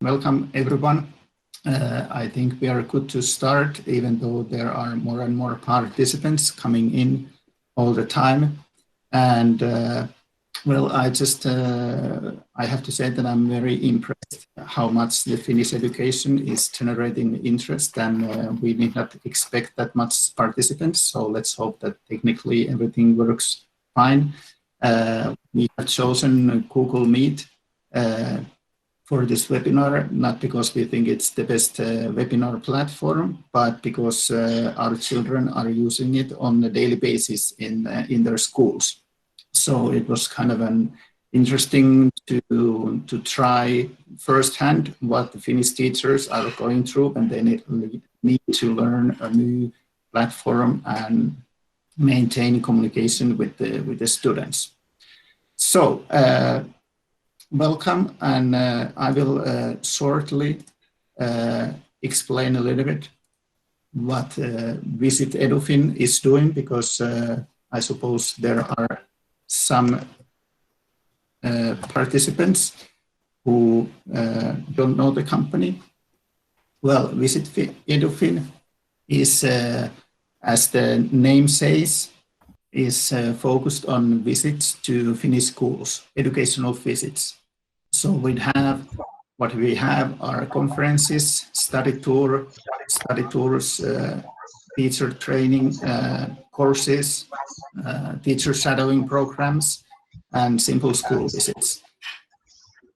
Welcome, everyone. I think we are good to start, even though there are more and more participants coming in all the time. And well, I have to say that I'm very impressed how much the Finnish education is generating interest, and we did not expect that much participants. So let's hope that technically everything works fine. We have chosen Google Meet for this webinar, not because we think it's the best webinar platform, but because our children are using it on a daily basis in their schools. So it was kind of an interesting to try firsthand what the Finnish teachers are going through, and they need to learn a new platform and maintain communication with the students. So welcome, and I will shortly explain a little bit what Visit EduFin is doing, because I suppose there are some participants who don't know the company. Well, Visit EduFin is, as the name says, is focused on visits to Finnish schools, educational visits. So what we have are conferences, study tours, teacher training courses, teacher shadowing programs, and simple school visits.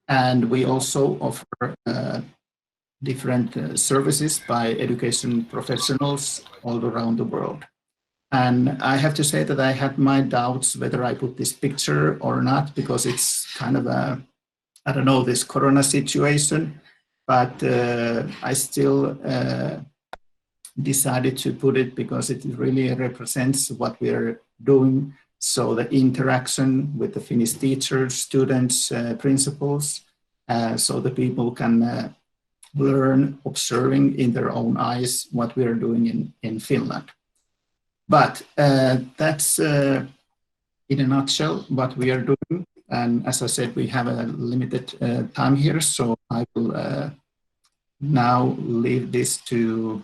And we also offer different services by education professionals all around the world. And I have to say that I had my doubts whether I put this picture or not, because it's kind of a, I don't know, this Corona situation, but I still decided to put it because it really represents what we're doing. So the interaction with the Finnish teachers, students, principals, so the people can learn, observing in their own eyes what we're doing in Finland. But that's in a nutshell what we are doing. And as I said, we have a limited time here, so I will now leave this to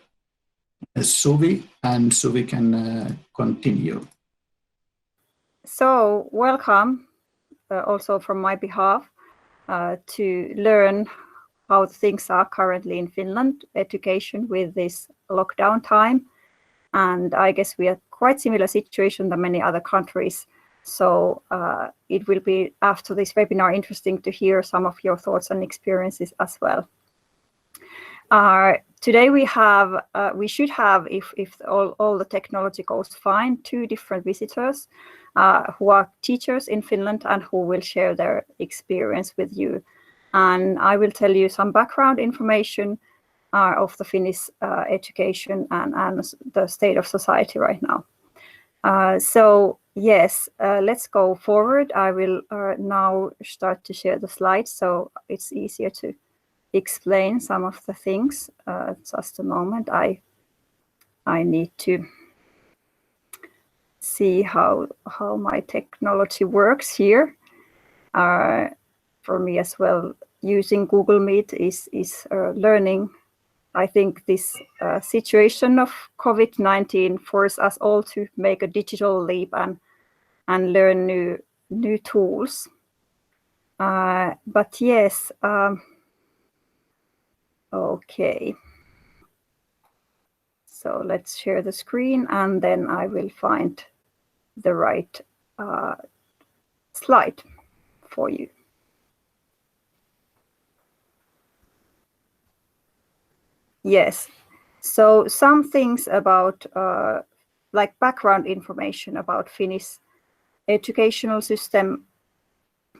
Suvi, and Suvi can continue. So welcome also from my behalf to learn how things are currently in Finland, education with this lockdown time. And I guess we are quite similar situation than many other countries. So it will be, after this webinar, interesting to hear some of your thoughts and experiences as well. Today we should have, if all the technology goes fine, 2 different visitors who are teachers in Finland and who will share their experience with you. And I will tell you some background information of the Finnish education and the state of society right now. So yes, let's go forward. I will now start to share the slides, so it's easier to explain some of the things. Just a moment, I need to see how my technology works here. For me as well, using Google Meet is learning. I think this situation of COVID-19 forced us all to make a digital leap and learn new tools. But yes, okay. So let's share the screen, and then I will find the right slide for you. Yes, so some things about like background information about Finnish educational system,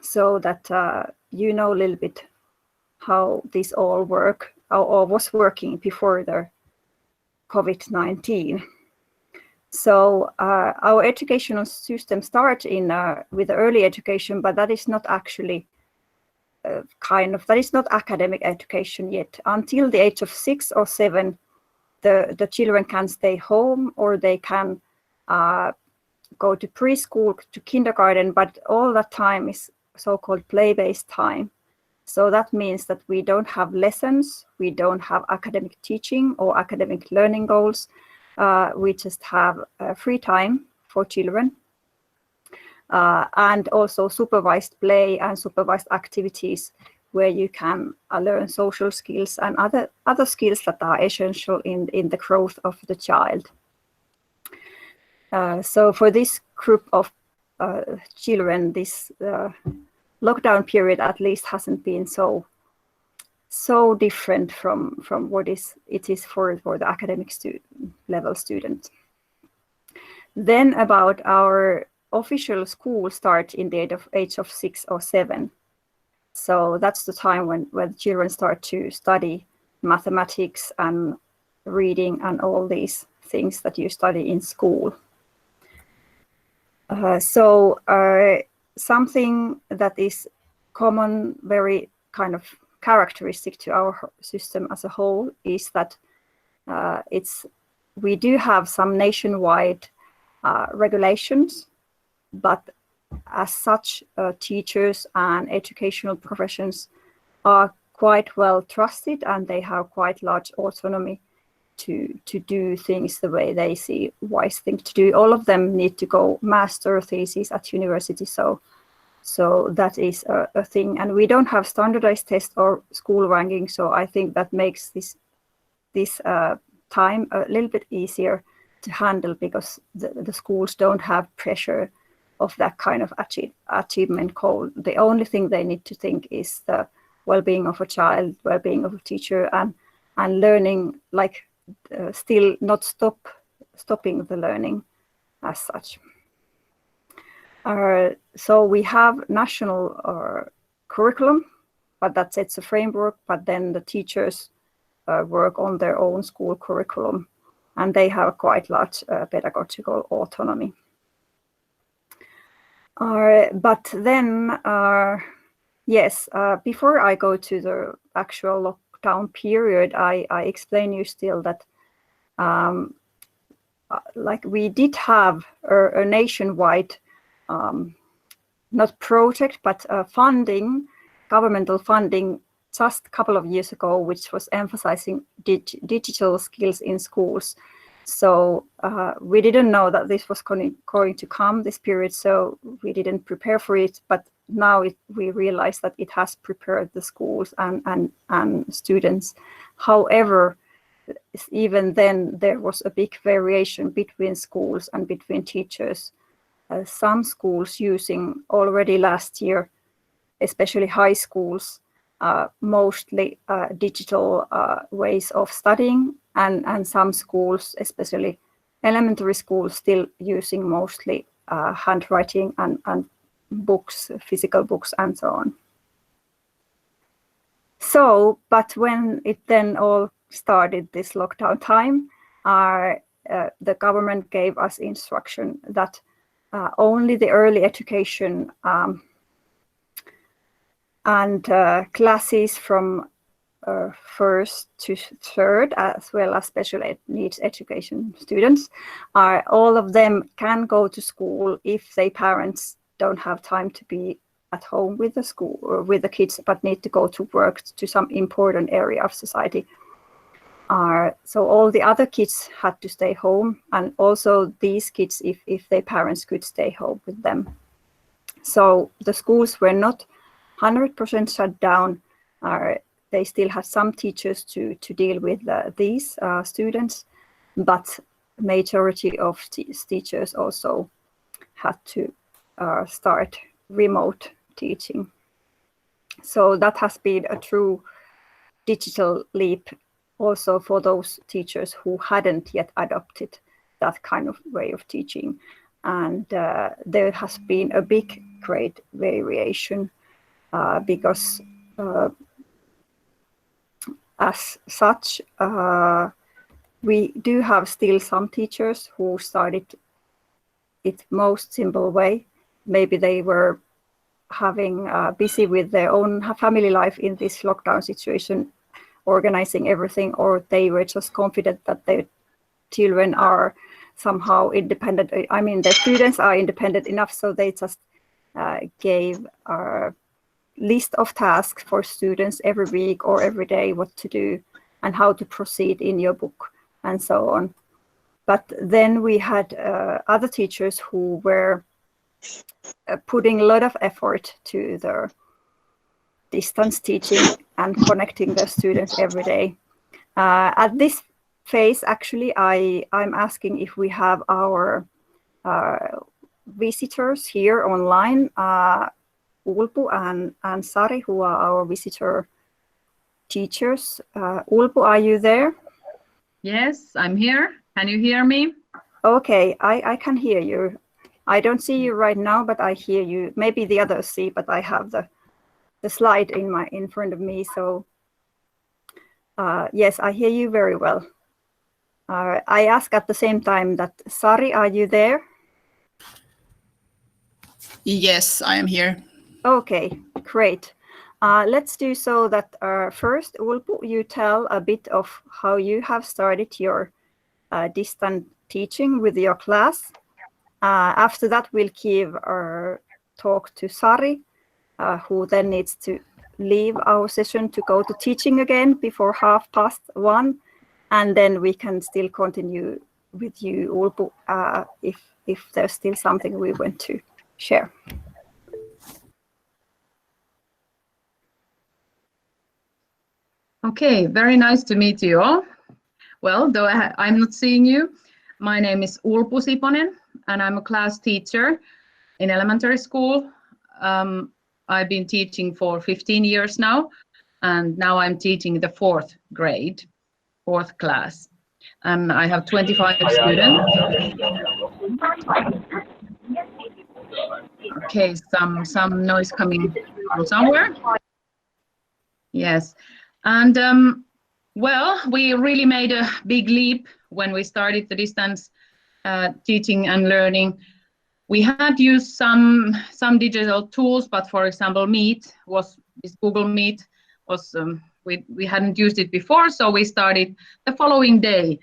so that you know a little bit how this all was working before the COVID-19. So our educational system starts with early education, but that is not actually that is not academic education yet. Until the age of 6 or 7, the children can stay home, or they can go to preschool, to kindergarten, but all that time is so-called play-based time. So that means that we don't have lessons, we don't have academic teaching or academic learning goals. We just have free time for children, and also supervised play and supervised activities where you can learn social skills and other skills that are essential in the growth of the child. So for this group of children, this lockdown period at least hasn't been so different from what it is for the academic level student. Then about our official school start in the age of 6 or 7. So that's the time when children start to study mathematics and reading and all these things that you study in school. Something that is common, very kind of characteristic to our system as a whole is that we do have some nationwide regulations, but as such, teachers and educational professions are quite well trusted, and they have quite large autonomy to do things the way they see wise thing to do. All of them need to go master thesis at university, so that is a thing. And we don't have standardized tests or school ranking, so I think that makes this time a little bit easier to handle, because the schools don't have pressure of that kind of achievement goal. The only thing they need to think is the well-being of a child, well-being of a teacher, and learning, like still not stopping the learning as such. So we have national curriculum, but that sets a framework, but then the teachers work on their own school curriculum, and they have quite large pedagogical autonomy. But then, yes, before I go to the actual lockdown period, I explain you still that like we did have a nationwide, not project, but funding, governmental funding just a couple of years ago, which was emphasizing digital skills in schools. So we didn't know that this was going to come this period, so we didn't prepare for it. But now we realize that it has prepared the schools and students. However, even then there was a big variation between schools and between teachers. Some schools using already last year, especially high schools, mostly digital ways of studying, and some schools, especially elementary schools, still using mostly handwriting and books, physical books, and so on. So, but when it then all started, this lockdown time, the government gave us instruction that only the early education and classes from first to third, as well as special needs education students, all of them can go to school if their parents don't have time to be at home with the school or with the kids, but need to go to work to some important area of society. So all the other kids had to stay home, and also these kids, if their parents could stay home with them. So the schools were not 100% shut down. They still had some teachers to deal with these students, but majority of teachers also had to start remote teaching. So that has been a true digital leap also for those teachers who hadn't yet adopted that kind of way of teaching. And there has been a big, great variation because as such, we do have still some teachers who started it most simple way. Maybe they were having busy with their own family life in this lockdown situation, organizing everything, or they were just confident that their children are somehow independent. I mean, their students are independent enough, so they just gave list of tasks for students every week or every day, what to do and how to proceed in your book and so on. But then we had other teachers who were putting a lot of effort to the distance teaching and connecting the students every day. At this phase, actually, I'm asking if we have our visitors here online, Ulpu and Sari, who are our visitor teachers. Ulpu, are you there? Yes, I'm here. Can you hear me? Okay, I can hear you. I don't see you right now, but I hear you. Maybe the others see, but I have the slide in front of me. So yes, I hear you very well. I ask at the same time that Sari, are you there? Yes, I am here. Okay, great. Let's do so that first, Ulpu, you tell a bit of how you have started your distant teaching with your class. After that, we'll give our talk to Sari, who then needs to leave our session to go to teaching again before 1:30. And then we can still continue with you, Ulpu, if there's still something we want to share. Okay, very nice to meet you all. Well, though I'm not seeing you, my name is Ulpu Siponen, and I'm a class teacher in elementary school. I've been teaching for 15 years now, and now I'm teaching the 4th grade, 4th class. And I have 25 students. Okay, some noise coming from somewhere. Yes, and well, we really made a big leap when we started the distance teaching and learning. We had used some digital tools, but for example, this Google Meet was we hadn't used it before, so we started the following day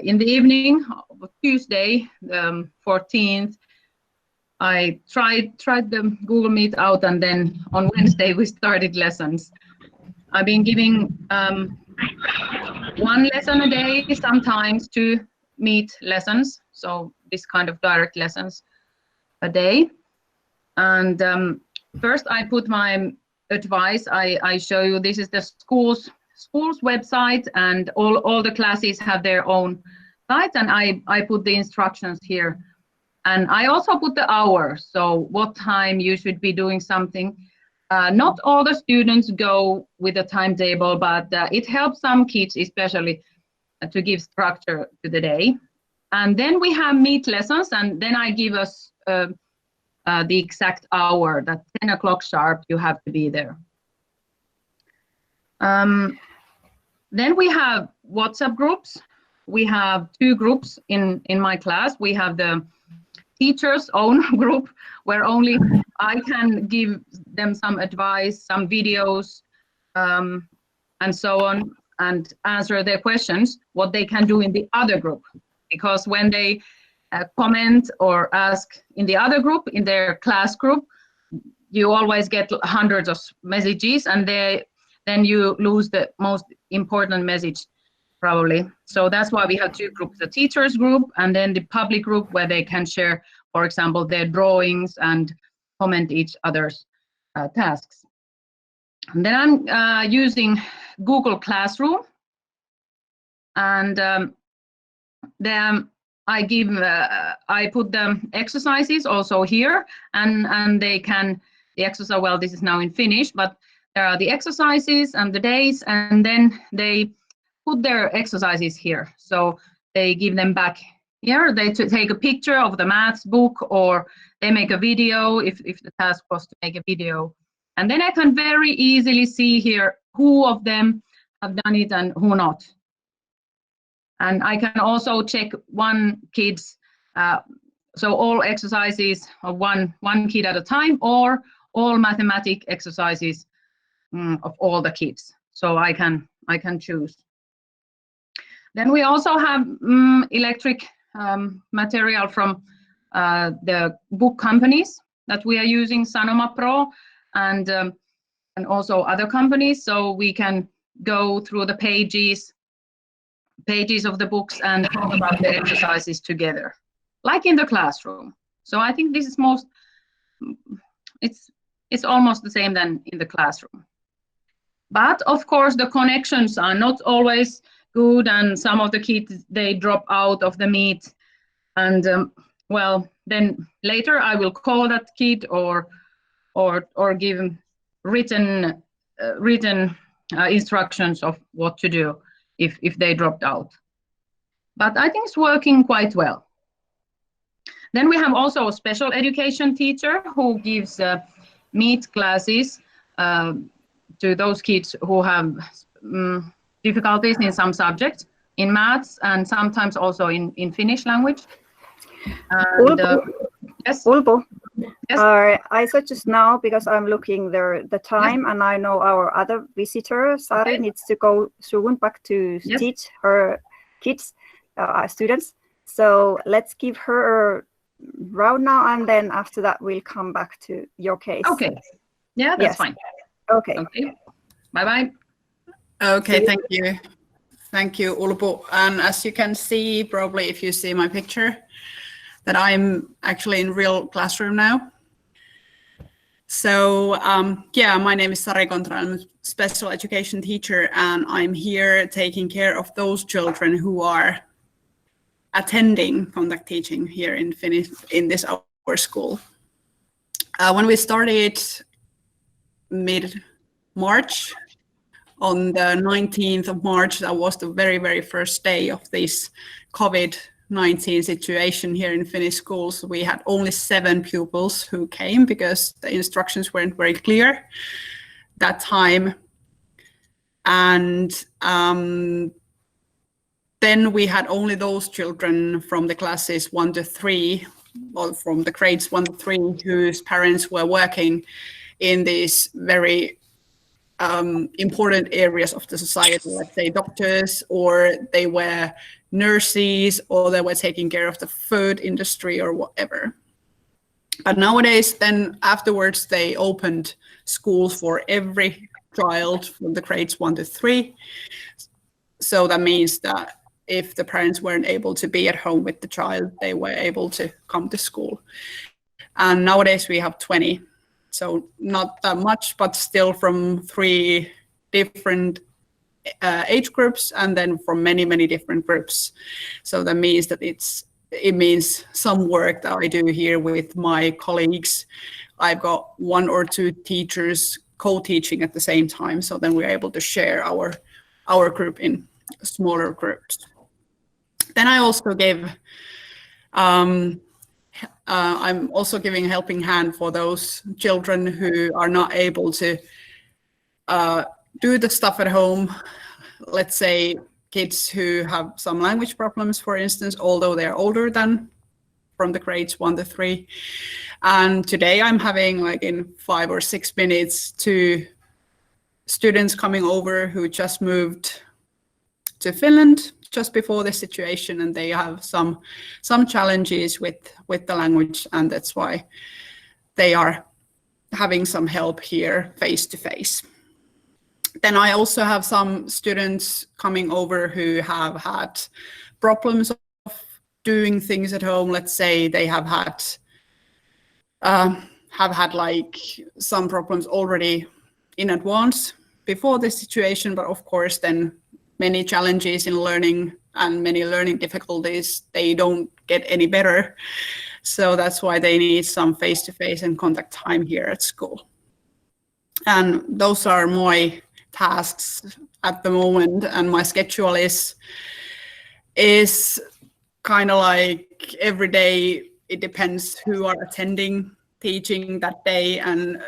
in the evening, Tuesday, the 14th. I tried the Google Meet out, and then on Wednesday we started lessons. I've been giving 1 lesson a day, sometimes 2 Meet lessons, so this kind of direct lessons a day. And first I put my advice, I show you, this is the school's website, and all the classes have their own site, and I put the instructions here. And I also put the hour, so what time you should be doing something. Not all the students go with a timetable, but it helps some kids especially to give structure to the day. And then we have Meet lessons, and then I give us the exact hour, that 10 o'clock sharp you have to be there. Then we have WhatsApp groups. We have 2 groups in my class. We have the teachers' own group, where only I can give them some advice, some videos, and so on, and answer their questions, what they can do in the other group. Because when they comment or ask in the other group, in their class group, you always get hundreds of messages, and then you lose the most important message, probably. So that's why we have 2 groups, the teachers group and then the public group, where they can share, for example, their drawings and comment each other's tasks. And then I'm using Google Classroom, and then I put the exercises also here, and they can, the exercise, well, this is now in Finnish, but there are the exercises and the days, and then they put their exercises here. So they give them back here. They take a picture of the maths book, or they make a video if the task was to make a video. And then I can very easily see here who of them have done it and who not. And I can also check one kid's, so all exercises of one kid at a time, or all mathematic exercises of all the kids. So I can choose. Then we also have electric material from the book companies that we are using, Sanoma Pro, and and also other companies, so we can go through the pages of the books and talk about the exercises together, like in the classroom. So I think this is it's almost the same than in the classroom. But of course, the connections are not always good, and some of the kids, they drop out of the meet. And well, then later I will call that kid or give written instructions of what to do if they dropped out. But I think it's working quite well. Then we have also a special education teacher who gives meet classes to those kids who have difficulties in some subjects, in maths, and sometimes also in Finnish language. And, yes. Ulpo, Yes. I suggest now, because I'm looking the time, and I know our other visitor, Sari, needs to go soon back to teach her kids, students. So let's give her a round now, and then after that we'll come back to your case. Okay. Yeah, that's fine. Okay. Bye-bye. Okay, thank you. Thank you, Ulpo. And as you can see, probably if you see my picture, that I'm actually in real classroom now. So yeah, my name is Sari Kontra. I'm a special education teacher, and I'm here taking care of those children who are attending contact teaching here in Finnish in this our school. When we started mid-March, on the 19th of March, that was the very, very first day of this COVID-19 situation here in Finnish schools. We had only 7 pupils who came because the instructions weren't very clear that time. And then we had only those children from the classes 1 to 3, or from the grades 1 to 3, whose parents were working in these very important areas of the society, let's say doctors, or they were nurses, or they were taking care of the food industry or whatever. But nowadays, then afterwards, they opened schools for every child from the grades 1 to 3. So that means that if the parents weren't able to be at home with the child, they were able to come to school. And nowadays we have 20. So not that much, but still from 3 different age groups, and then from many, many different groups. So that means that it means some work that I do here with my colleagues. I've got 1 or 2 teachers co-teaching at the same time. So then we're able to share our group in smaller groups. Then I also give I'm also giving a helping hand for those children who are not able to do the stuff at home. Let's say kids who have some language problems, for instance, although they're older than from the grades 1 to 3. And today I'm having, like, in 5 or 6 minutes, 2 students coming over who just moved to Finland just before the situation, and they have some challenges with the language, and that's why they are having some help here face to face. Then I also have some students coming over who have had problems of doing things at home. Let's say they have had like some problems already in advance before the situation, but of course then many challenges in learning and many learning difficulties, they don't get any better. So that's why they need some face-to-face and contact time here at school. And those are my tasks at the moment, and my schedule is kind of like every day. It depends who are attending teaching that day and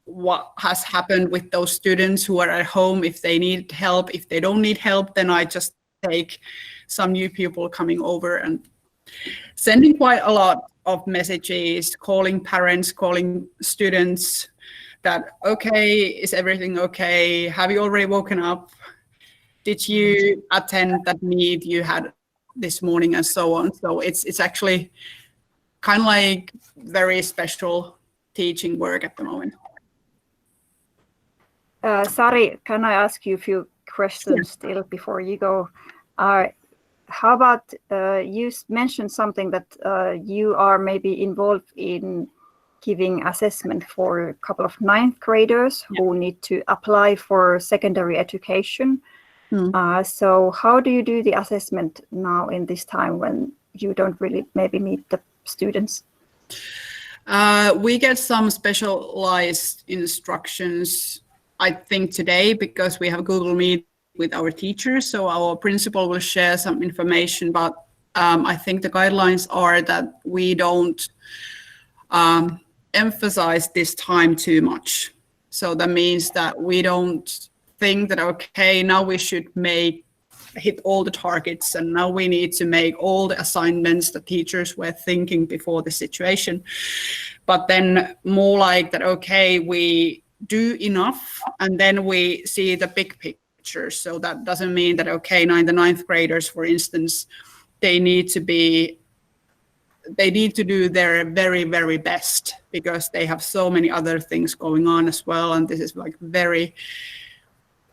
what has happened with those students who are at home, if they need help. If they don't need help, then I just take some new people coming over and sending quite a lot of messages, calling parents, calling students that, okay, is everything okay? Have you already woken up? Did you attend that meet you had this morning, and so on. So it's actually kind of like very special teaching work at the moment. Sari, can I ask you a few questions still before you go? How about you mentioned something that you are maybe involved in giving assessment for a couple of ninth graders who need to apply for secondary education. So how do you do the assessment now in this time when you don't really maybe meet the students? We get some specialized instructions, I think, today, because we have Google Meet with our teachers. So our principal will share some information, but I think the guidelines are that we don't emphasize this time too much. So that means that we don't think that, okay, now we should hit all the targets and now we need to make all the assignments the teachers were thinking before the situation. But then more like that, okay, we do enough and then we see the big picture. So that doesn't mean that, okay, the ninth graders, for instance, they need to do their very, very best because they have so many other things going on as well. And this is like very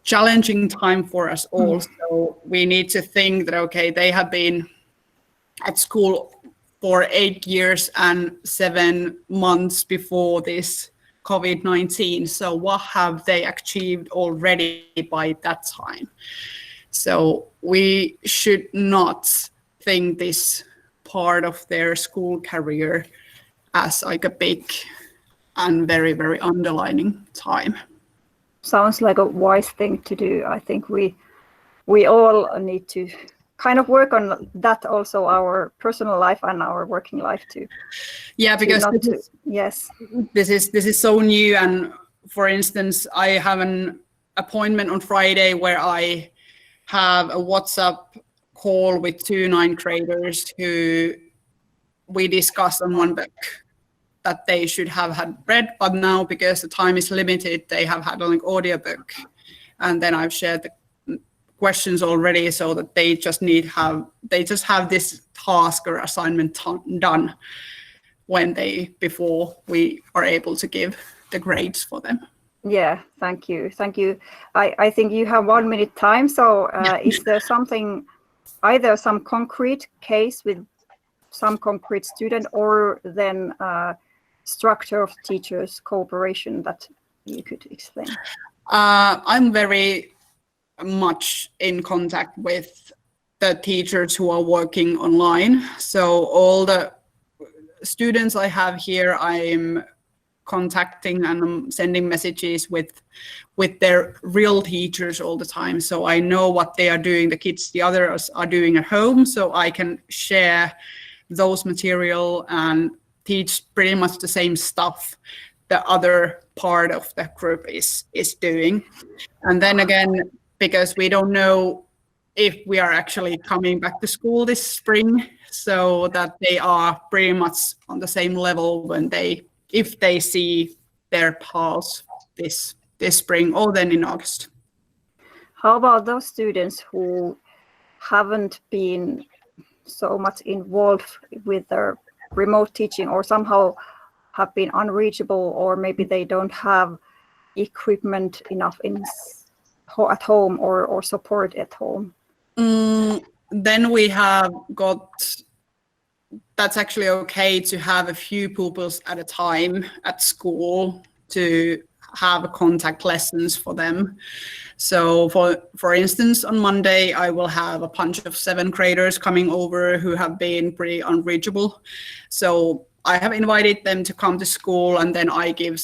challenging time for us all. So we need to think that, okay, they have been at school for 8 years and 7 months before this COVID-19. So what have they achieved already by that time? So we should not think this part of their school career as like a big and very, very underlining time. Sounds like a wise thing to do. I think we all need to kind of work on that also, our personal life and our working life too. Yeah, because this is so new. And for instance, I have an appointment on Friday where I have a WhatsApp call with 2 ninth graders who we discussed on one book that they should have had read, but now because the time is limited, they have had an audiobook. And then I've shared the questions already so that they just have this task or assignment done before we are able to give the grades for them. Yeah, thank you. I think you have 1 minute time. So is there something, either some concrete case with some concrete student or then structure of teachers' cooperation that you could explain? I'm very much in contact with the teachers who are working online. So all the students I have here, I'm contacting and I'm sending messages with their real teachers all the time. So I know what they are doing, the others are doing at home. So I can share those material and teach pretty much the same stuff the other part of the group is doing. And then again, because we don't know if we are actually coming back to school this spring, so that they are pretty much on the same level if they see their pals this spring or then in August. How about those students who haven't been so much involved with their remote teaching or somehow have been unreachable, or maybe they don't have equipment enough at home or support at home? Then we have that's actually okay to have a few pupils at a time at school to have contact lessons for them. So for instance, on Monday, I will have a bunch of 7th graders coming over who have been pretty unreachable. So I have invited them to come to school, and then I give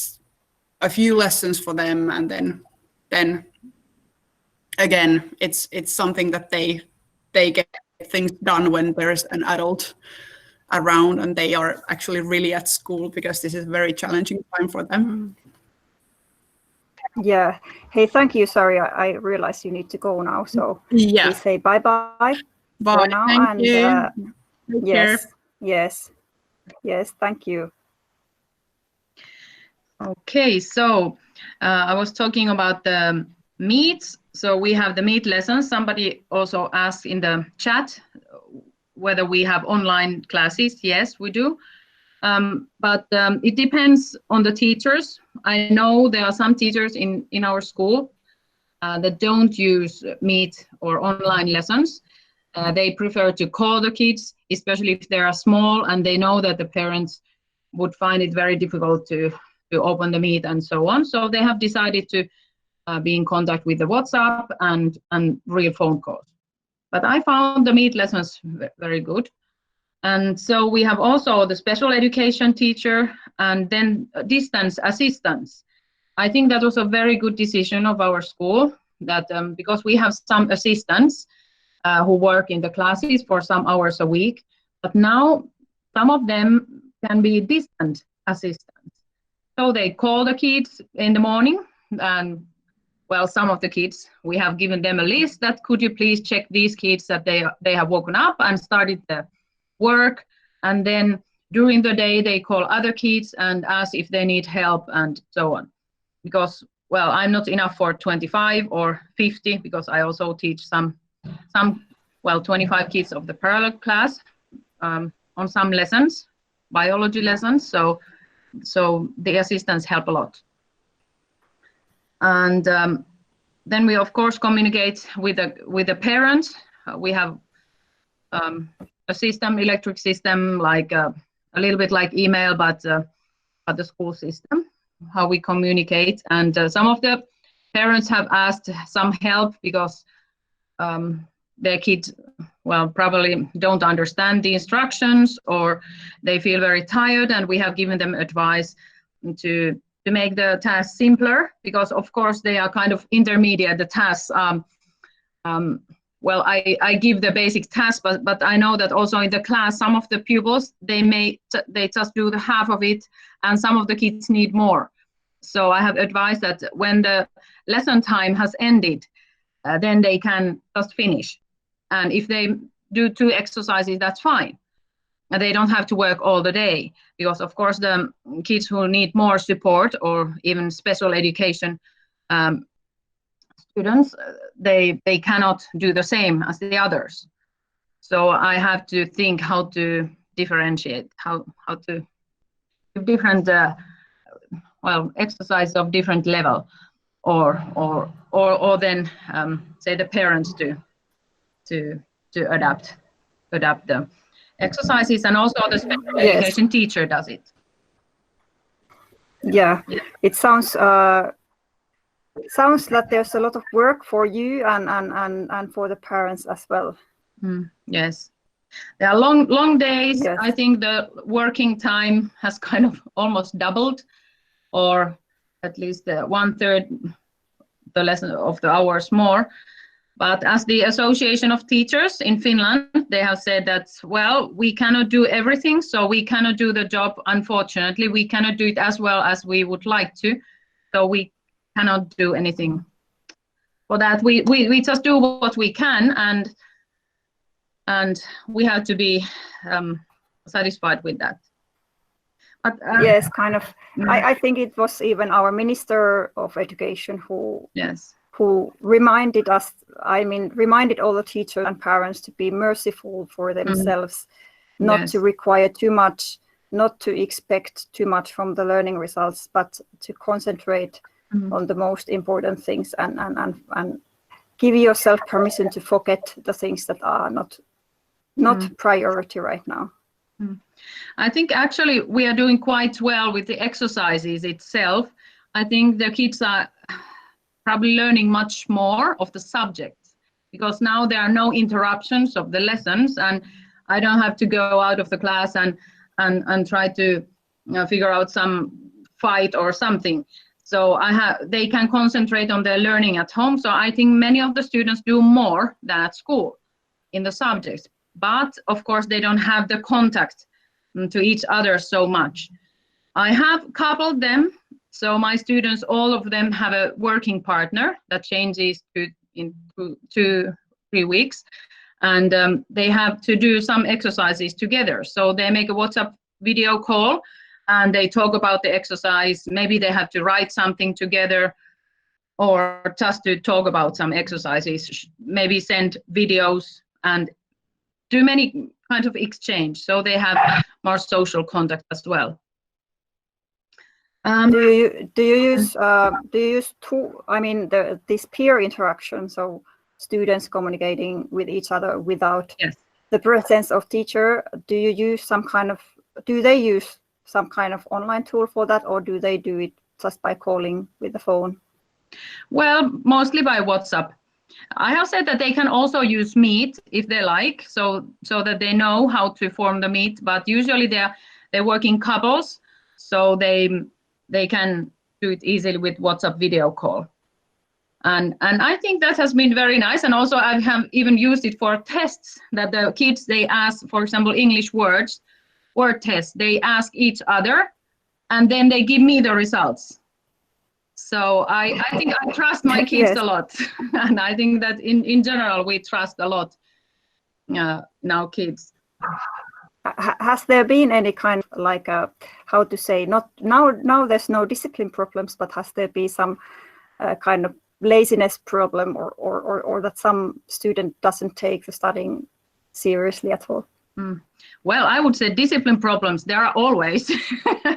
a few lessons for them. And then again, it's something that they get things done when there's an adult around and they are actually really at school, because this is a very challenging time for them. Yeah. Hey, thank you. Sorry, I realize you need to go now. So please say bye-bye for now. Thank you. Yes, thank you. Okay, so I was talking about the meets. So we have the meet lessons. Somebody also asked in the chat whether we have online classes. Yes, we do. But it depends on the teachers. I know there are some teachers in our school that don't use Meet or online lessons. They prefer to call the kids, especially if they are small and they know that the parents would find it very difficult to open the Meet and so on. So they have decided to be in contact with the WhatsApp and real phone calls. But I found the Meet lessons very good. And so we have also the special education teacher and then distance assistants. I think that was a very good decision of our school, that because we have some assistants who work in the classes for some hours a week, but now some of them can be distant assistants. So they call the kids in the morning, and well, some of the kids, we have given them a list that could you please check these kids that they have woken up and started the work, and then during the day they call other kids and ask if they need help and so on. Because, well, I'm not enough for 25 or 50, because I also teach some 25 kids of the parallel class on some lessons, biology lessons. So the assistants help a lot. And then we of course communicate with the parents. We have a system, electric system, like a little bit like email, but the school system, how we communicate. And some of the parents have asked some help because their kids, well, probably don't understand the instructions, or they feel very tired, and we have given them advice to make the tasks simpler, because of course they are kind of intermediate, the tasks. Well, I give the basic tasks, but I know that also in the class, some of the pupils, they just do the half of it, and some of the kids need more. So I have advised that when the lesson time has ended, then they can just finish. And if they do 2 exercises, that's fine. And they don't have to work all the day, because of course the kids who need more support or even special education students, they cannot do the same as the others. So I have to think how to differentiate, how to give different exercise of different level, or then say the parents to adapt the exercises, and also the special education teacher does it. Yeah, it sounds like there's a lot of work for you and for the parents as well. Yes, there are long days. Yes. I think the working time has kind of almost doubled, or at least 1/3 the lesson of the hours more. But as the Association of Teachers in Finland, they have said that, well, we cannot do everything, so we cannot do the job, unfortunately. We cannot do it as well as we would like to, so we cannot do anything for that. We just do what we can, and we have to be satisfied with that. But, yes, kind of. I think it was even our Minister of Education who reminded us, reminded all the teachers and parents to be merciful for themselves, not to require too much, not to expect too much from the learning results, but to concentrate on the most important things and give yourself permission to forget the things that are not priority right now. I think actually we are doing quite well with the exercises itself. I think the kids are probably learning much more of the subjects, because now there are no interruptions of the lessons, and I don't have to go out of the class and try to figure out some fight or something. So they can concentrate on their learning at home. So I think many of the students do more than at school in the subjects, but of course they don't have the contact to each other so much. I have coupled them. So my students, all of them have a working partner that changes in 2-3 weeks, and they have to do some exercises together. So they make a WhatsApp video call and they talk about the exercise. Maybe they have to write something together, or just to talk about some exercises, maybe send videos and do many kind of exchange, so they have more social contact as well. Do you use this peer interaction, so students communicating with each other without Yes. the presence of teacher? Do they use some kind of online tool for that, or do they do it just by calling with the phone? Well, mostly by WhatsApp. I have said that they can also use Meet if they like, so that they know how to form the Meet. But usually they work in couples, so they can do it easily with WhatsApp video call. And I think that has been very nice. And also I have even used it for tests that the kids, they ask, for example, English word tests. They ask each other, and then they give me the results. So I think I trust my kids Yes. a lot. And I think that in general, we trust a lot now kids. Has there been any kind of like how to say, not now there's no discipline problems, but has there been some kind of laziness problem or that some student doesn't take the studying seriously at all? Well, I would say discipline problems, there are always,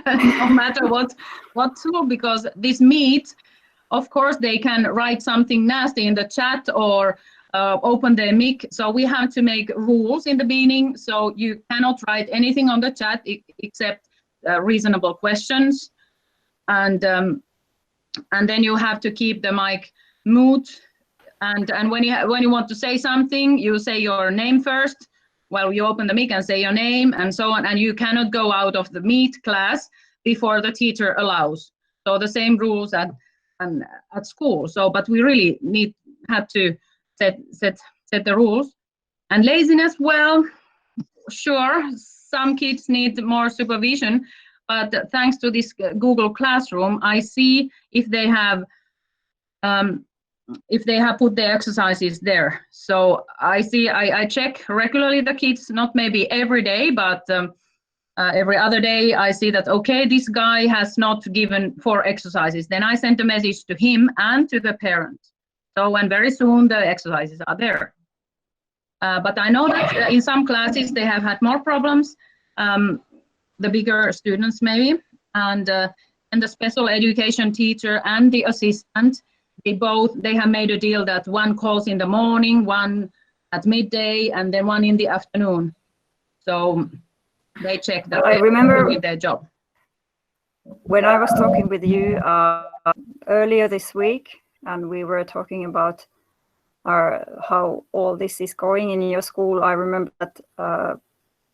no matter what tool, because this Meet, of course, they can write something nasty in the chat or open their mic. So we have to make rules in the beginning. So you cannot write anything on the chat except reasonable questions. And then you have to keep the mic mute. And when you want to say something, you say your name first. Well, you open the mic and say your name and so on, and you cannot go out of the Meet class before the teacher allows. So the same rules at school. So, but we really have to set the rules. And laziness, well, sure, some kids need more supervision, but thanks to this Google Classroom, I see if they have put the exercises there. So I check regularly the kids, not maybe every day, but every other day I see that, okay, this guy has not given 4 exercises. Then I send a message to him and to the parent. So, and very soon the exercises are there. But I know that in some classes they have had more problems, the bigger students maybe, and the special education teacher and the assistant, they have made a deal that one calls in the morning, one at midday, and then one in the afternoon. So they check that I remember doing their job. When I was talking with you earlier this week, and we were talking about how all this is going in your school, I remember that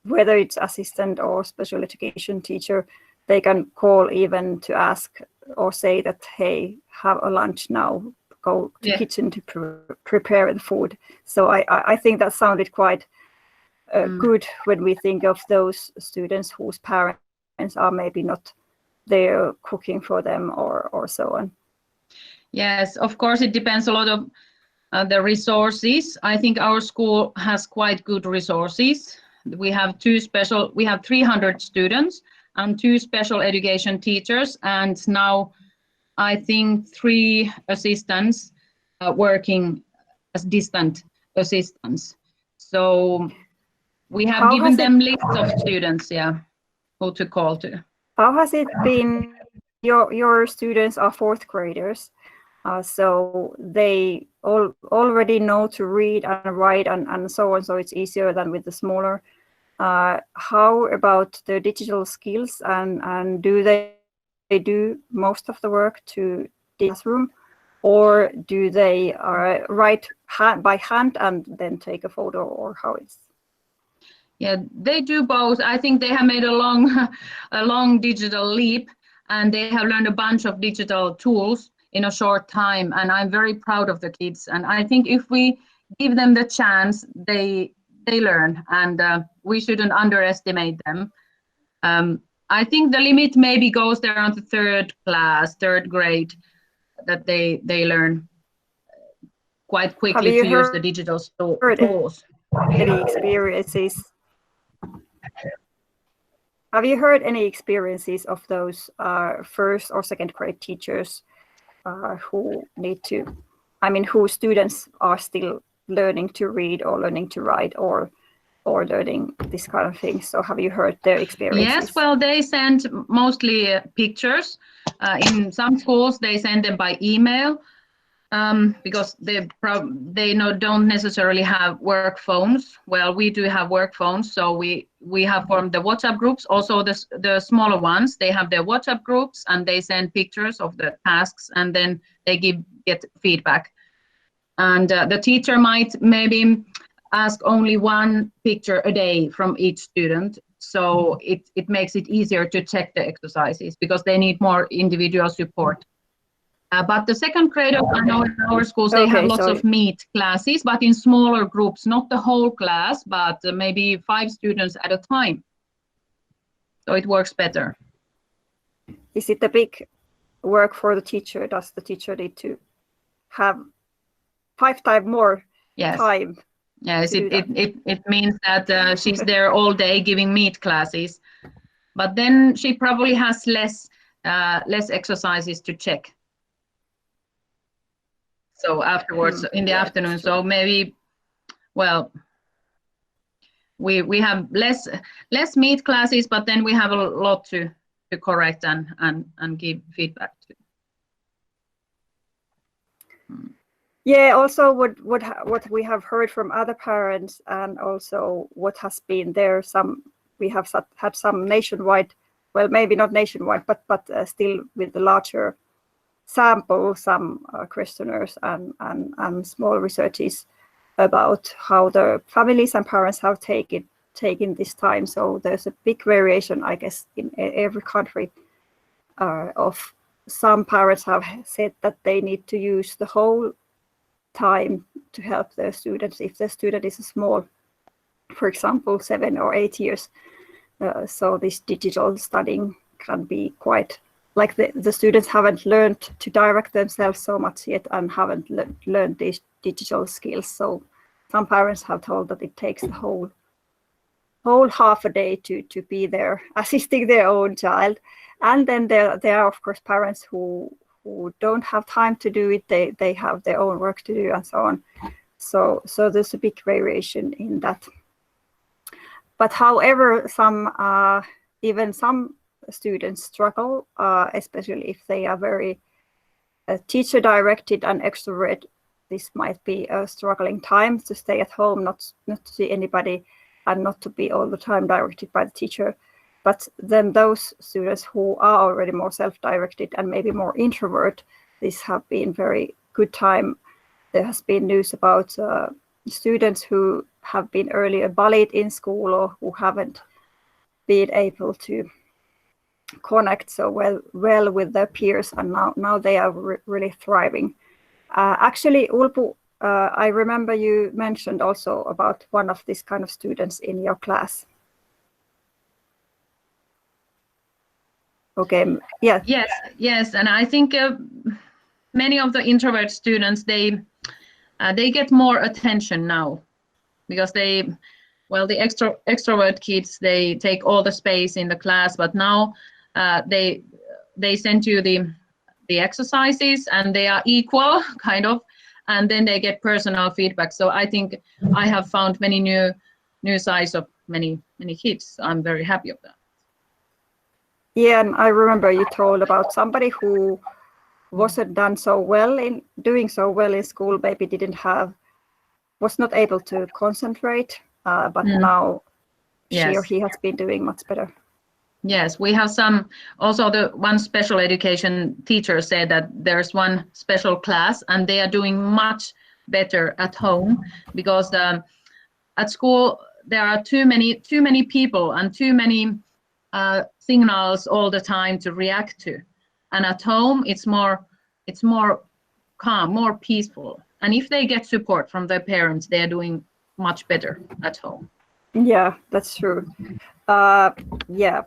whether it's assistant or special education teacher, they can call even to ask or say that, hey, have a lunch now, go to the kitchen to prepare the food. So I think that sounded quite good when we think of those students whose parents are maybe not there cooking for them or so on. Yes, of course, it depends a lot of the resources. I think our school has quite good resources. We have 300 students and 2 special education teachers, and now I think 3 assistants working as distant assistants. So we have given them lists of students, who to call to. How has it been? Your students are 4th graders, so they already know to read and write and so on, so it's easier than with the smaller. How about the digital skills, and do they do most of the work to the classroom, or do they write by hand and then take a photo, or how is? Yeah, they do both. I think they have made a long digital leap, and they have learned a bunch of digital tools in a short time, and I'm very proud of the kids. And I think if we give them the chance, they learn, and we shouldn't underestimate them. I think the limit maybe goes there on the 3rd grade, that they learn quite quickly to use the digital tools. Any experiences? Have you heard any experiences of those 1st or 2nd grade teachers whose students are still learning to read or learning to write, or or learning this kind of thing. So have you heard their experiences? Yes, well, they send mostly pictures. In some schools, they send them by email because they don't necessarily have work phones. Well, we do have work phones, so we have formed the WhatsApp groups. Also, the smaller ones, they have their WhatsApp groups, and they send pictures of the tasks, and then they get feedback. And the teacher might maybe ask only one picture a day from each student. So it makes it easier to check the exercises because they need more individual support. But the second graders, I know in our schools, they have lots of meet classes, but in smaller groups, not the whole class, but maybe 5 students at a time. So it works better. Is it a big work for the teacher? Does the teacher need to have 5 times more time? Yes, it means that she's there all day giving meet classes, but then she probably has less exercises to check. So afterwards in the afternoon, so maybe, well, we have less meet classes, but then we have a lot to correct and give feedback to. Yeah, also what we have heard from other parents, and also what has been there, we have had some nationwide, well, maybe not nationwide, but still with the larger sample, some questionnaires and small researches about how the families and parents have taken this time. So there's a big variation, I guess, in every country. Of some parents have said that they need to use the whole time to help their students if the student is small, for example, 7 or 8 years. So this digital studying can be quite, like the students haven't learned to direct themselves so much yet and haven't learned these digital skills. So some parents have told that it takes the whole half a day to be there assisting their own child. And then there are of course parents who don't have time to do it. They have their own work to do and so on. So there's a big variation in that. But however, even some students struggle, especially if they are very teacher directed and extrovert. This might be a struggling time to stay at home, not to see anybody, and not to be all the time directed by the teacher. But then those students who are already more self-directed and maybe more introvert, this have been very good time. There has been news about students who have been earlier bullied in school or who haven't been able to connect so well with their peers, and now they are really thriving. Actually, Ulpu, I remember you mentioned also about one of these kind of students in your class. Okay. Yeah. Yes, and I think many of the introvert students they get more attention now because the extrovert kids, they take all the space in the class, but now they send you the exercises and they are equal kind of, and then they get personal feedback. So I think I have found many new sides of many kids. I'm very happy of that. Yeah, and I remember you told about somebody who wasn't doing so well in school, maybe was not able to concentrate, but now she or he has been doing much better. Yes, we have also the one special education teacher said that there's one special class and they are doing much better at home because at school there are too many people and too many signals all the time to react to, and at home it's more calm, more peaceful, and if they get support from their parents, they are doing much better at home. Yeah, that's true. Yeah.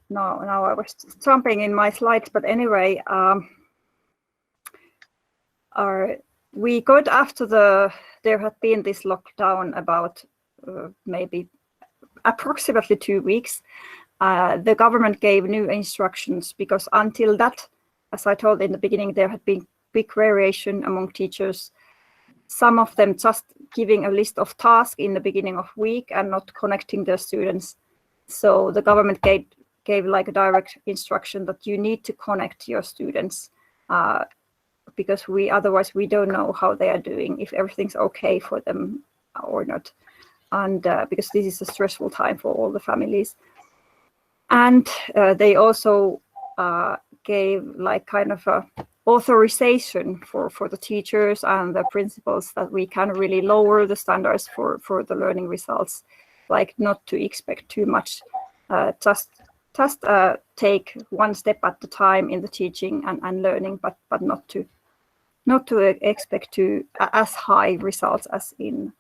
Now I was jumping in my slides, but anyway, we got after there had been this lockdown about maybe approximately 2 weeks. The government gave new instructions because until that, as I told in the beginning, there had been big variation among teachers some of them just giving a list of tasks in the beginning of week and not connecting the students. So the government gave like a direct instruction that you need to connect your students because otherwise we don't know how they are doing, if everything's okay for them or not. And because this is a stressful time for all the families. And they also gave like kind of a authorization for the teachers and the principals that we can really lower the standards for the learning results, like not to expect too much, just take one step at a time in the teaching and learning, but not to expect to as high results as in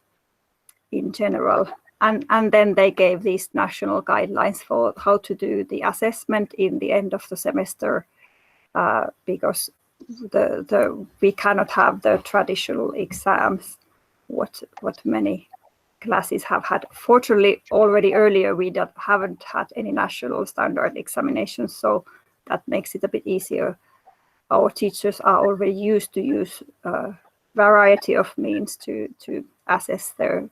general. And then they gave these national guidelines for how to do the assessment in the end of the semester, because we cannot have the traditional exams what many classes have had. Fortunately, already earlier we haven't had any national standard examinations, so that makes it a bit easier. Our teachers are already used to use a variety of means to assess their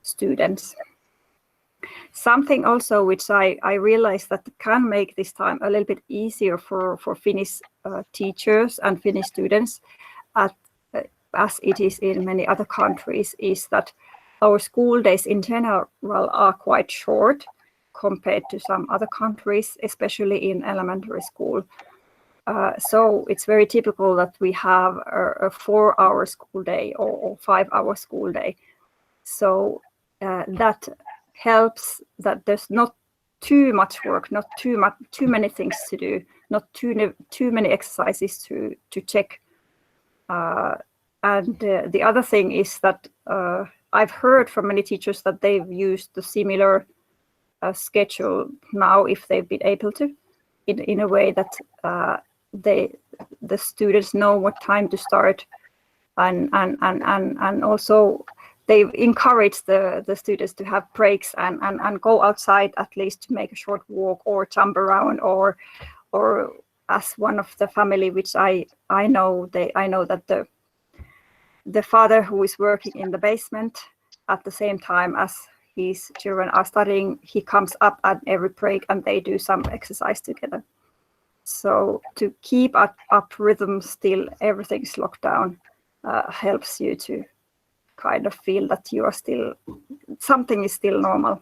students. Something also which I realized that can make this time a little bit easier for Finnish teachers and Finnish students, as it is in many other countries, is that our school days in general are quite short compared to some other countries, especially in elementary school. So it's very typical that we have a 4-hour school day or 5-hour school day. So that helps that there's not too much work, not too many things to do, not too many exercises to check. And the other thing is that I've heard from many teachers that they've used the similar schedule now, if they've been able to, in a way that the students know what time to start, and also they've encouraged the students to have breaks and go outside at least to make a short walk or jump around, or as one of the family which I know that the father who is working in the basement at the same time as his children are studying, he comes up at every break and they do some exercise together. So to keep up rhythm still, everything's locked down, helps you to kind of feel that you are still, something is still normal.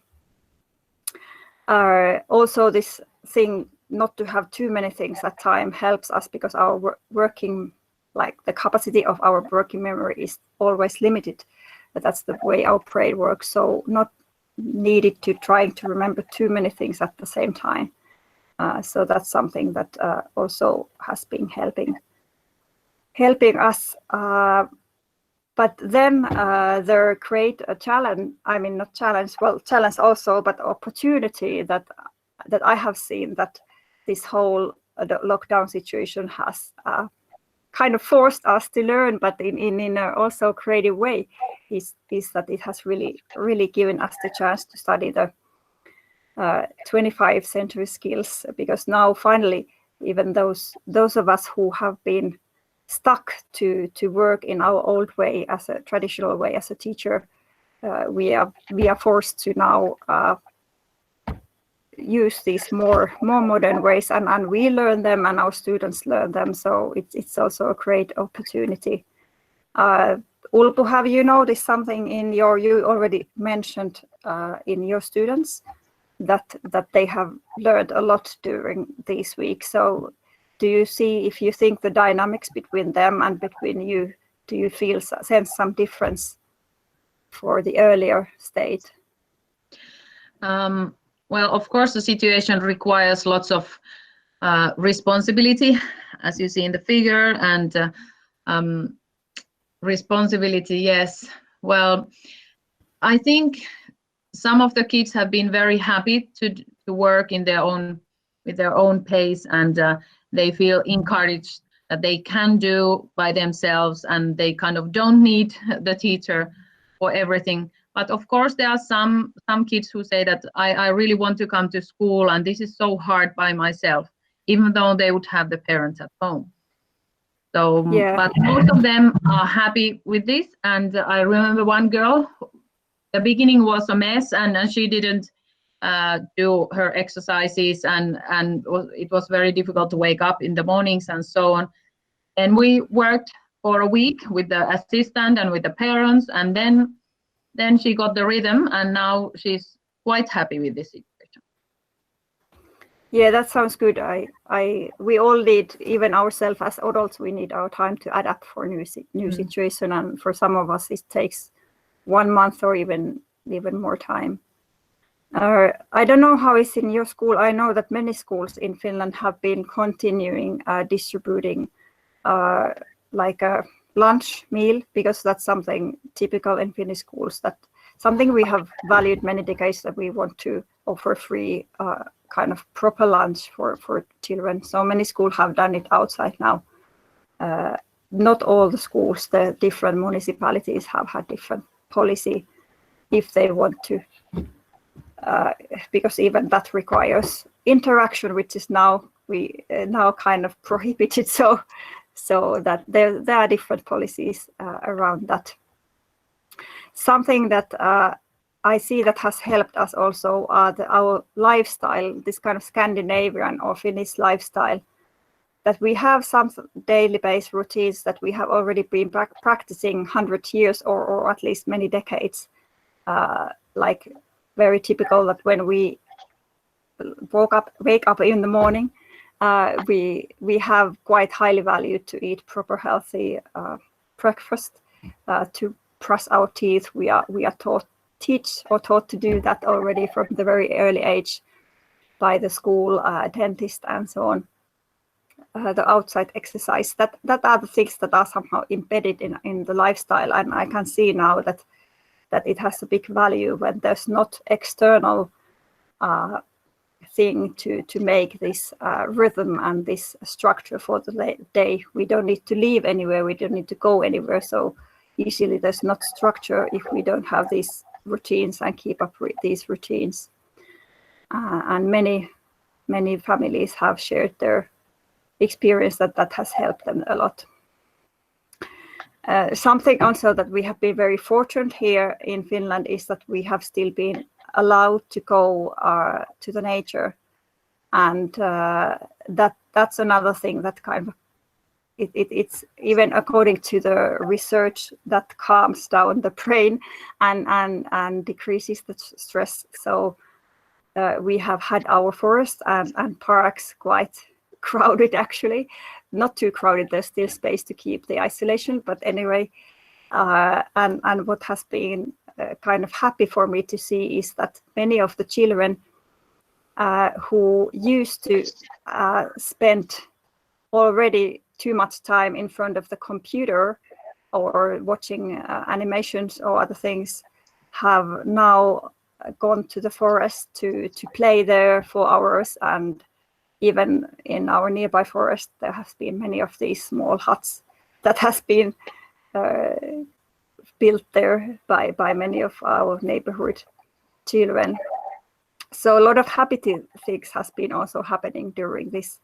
Also this thing not to have too many things at time helps us, because our working, like the capacity of our working memory is always limited. But that's the way our brain works. So not needed to trying to remember too many things at the same time. So that's something that also has been helping us. But then there create a challenge. I mean, not challenge. Well, challenge also, but opportunity that I have seen, that this whole lockdown situation has kind of forced us to learn, but in a also creative way, is that it has really given us the chance to study the 21st century skills, because now finally, even those of us who have been stuck to work in our old way, as a traditional way as a teacher, we are forced to now use these more modern ways, and we learn them and our students learn them. So it's also a great opportunity. Ulpu, have you noticed something in you already mentioned in your students that they have learned a lot during these weeks? So do you see, if you think the dynamics between them and between you, do you sense some difference for the earlier state? Well, of course, the situation requires lots of responsibility, as you see in the figure, and responsibility, yes. Well, I think some of the kids have been very happy to work with their own pace, and they feel encouraged that they can do by themselves, and they kind of don't need the teacher for everything. But of course, there are some kids who say that I really want to come to school, and this is so hard by myself, even though they would have the parents at home. So, Yeah. but most of them are happy with this. And I remember one girl, the beginning was a mess, and she didn't do her exercises, and it was very difficult to wake up in the mornings and so on. And we worked for a week with the assistant and with the parents, and then she got the rhythm, and now she's quite happy with this situation. Yeah, that sounds good. We all need, even ourselves as adults, we need our time to adapt for new situation, and for some of us it takes 1 month or even more time. I don't know how it's in your school. I know that many schools in Finland have been continuing distributing like a lunch meal, because that's something typical in Finnish schools, that something we have valued many decades, that we want to offer free kind of proper lunch for children. So many schools have done it outside now. Not all the schools, the different municipalities have had different policy if they want to, because even that requires interaction, which is now kind of prohibited. So that there are different policies around that. Something that I see that has helped us also our lifestyle, this kind of Scandinavian or Finnish lifestyle, that we have some daily based routines that we have already been practicing 100 years or at least many decades. Like very typical that when we wake up in the morning, we have quite highly valued to eat proper healthy breakfast, to brush our teeth. We are taught to do that already from the very early age by the school dentist and so on. The outside exercise, that are the things that are somehow embedded in the lifestyle, and I can see now that it has a big value when there's not external thing to make this rhythm and this structure for the day. We don't need to leave anywhere, we don't need to go anywhere, so usually there's not structure if we don't have these routines and keep up with these routines. And many families have shared their experience that has helped them a lot. Something also that we have been very fortunate here in Finland is that we have still been allowed to go to the nature, and that's another thing that kind of it's even according to the research that calms down the brain and decreases the stress. So we have had our forests and parks quite crowded, actually. Not too crowded, there's still space to keep the isolation, but anyway, and what has been kind of happy for me to see is that many of the children who used to spend already too much time in front of the computer or watching animations or other things have now gone to the forest to play there for hours. And even in our nearby forest, there has been many of these small huts that has been built there by many of our neighborhood children. So a lot of happy things has been also happening during this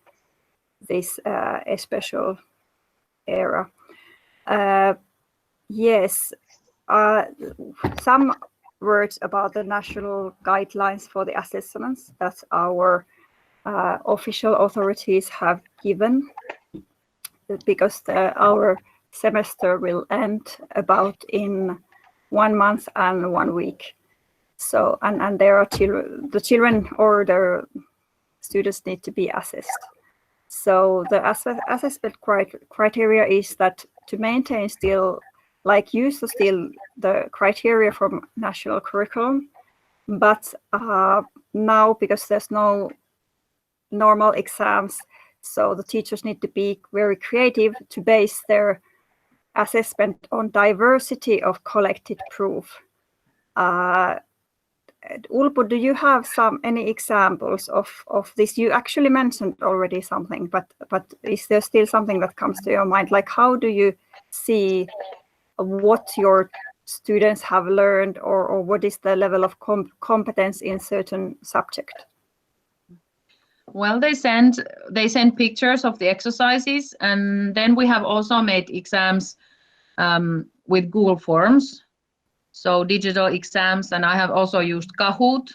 special era. Yes, some words about the national guidelines for the assessments that our official authorities have given, because our semester will end about in 1 month and 1 week. So and there are the children or the students need to be assessed. So the assessment criteria is that to maintain still, like use still the criteria from national curriculum, but now because there's no normal exams, so the teachers need to be very creative to base their assessment on diversity of collected proof. Ulpo, do you have any examples of this? You actually mentioned already something, but is there still something that comes to your mind? Like, how do you see what your students have learned, or what is the level of competence in certain subject? Well, they send pictures of the exercises, and then we have also made exams with Google Forms, so digital exams, and I have also used Kahoot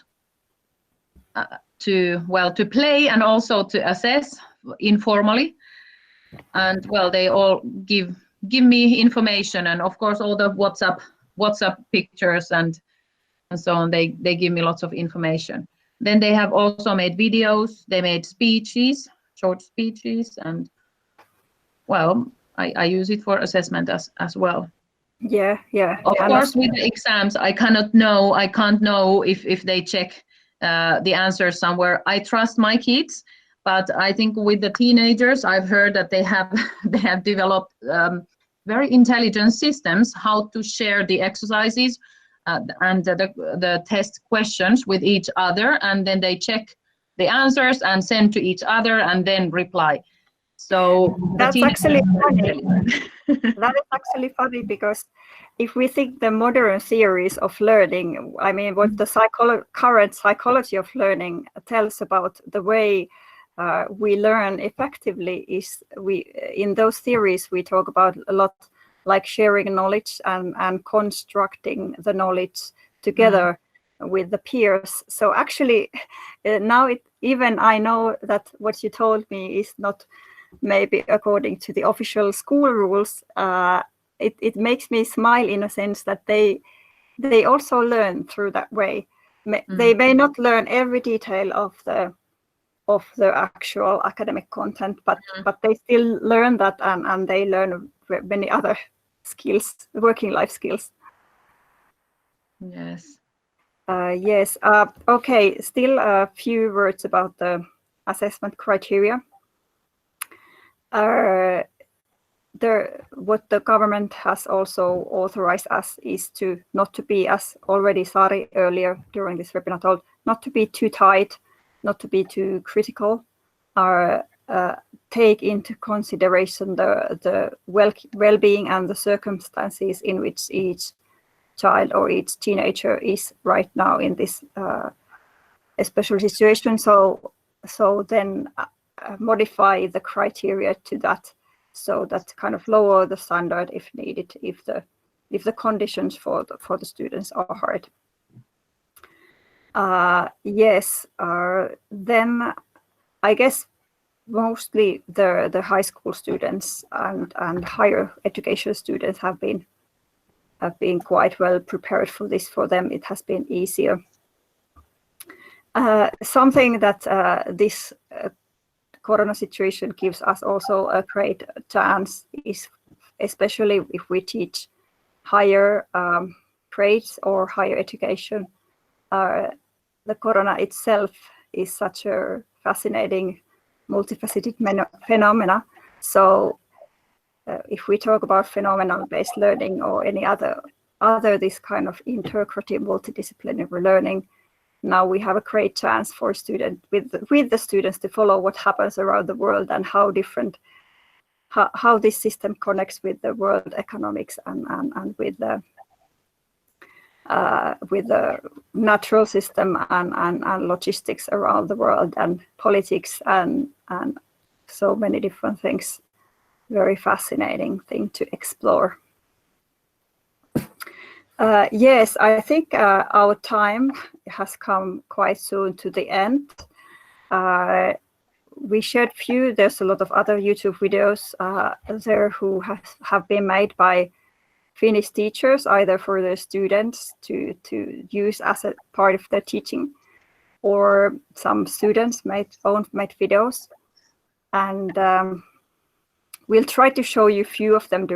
to play and also to assess informally. And well, they all give me information, and of course all the WhatsApp pictures and so on. They give me lots of information. Then they have also made videos. They made speeches, short speeches, and well, I use it for assessment as well. Yeah. Of course, with the exams, I can't know if they check the answers somewhere. I trust my kids, but I think with the teenagers, I've heard that they have developed very intelligent systems how to share the exercises and the test questions with each other, and then they check the answers and send to each other and then reply. So that's actually funny. That is actually funny, because if we think the modern theories of learning, I mean, what the current psychology of learning tells about the way we learn effectively is in those theories we talk about a lot, like sharing knowledge and constructing the knowledge together with the peers. So actually now even I know that what you told me is not maybe according to the official school rules. It makes me smile in a sense that they also learn through that way. They may not learn every detail of the actual academic content, but they still learn that, and they learn many other skills, working life skills. Yes. Yes. Okay. Still a few words about the assessment criteria. What the government has also authorized us is not to be, as already Sari earlier during this webinar told, not to be too tight, not to be too critical, or take into consideration the well-being and the circumstances in which each child or each teenager is right now in this special situation. So then modify the criteria to that, so that kind of lower the standard if needed, if the conditions for the students are hard. Yes. Then I guess mostly the high school students and higher education students have been quite well prepared for this. For them, it has been easier. Something that this Corona situation gives us also a great chance is, especially if we teach higher grades or higher education. The Corona itself is such a fascinating, multifaceted phenomena. So if we talk about phenomenon-based learning or any other this kind of integrative multidisciplinary learning, now we have a great chance for students with the students to follow what happens around the world and how this system connects with the world economics and with the natural system and logistics around the world and politics and so many different things. Very fascinating thing to explore. Yes, I think our time has come quite soon to the end. We shared few. There's a lot of other YouTube videos there who have been made by Finnish teachers, either for their students to use as a part of their teaching, or some students made videos. And we'll try to show you a few of them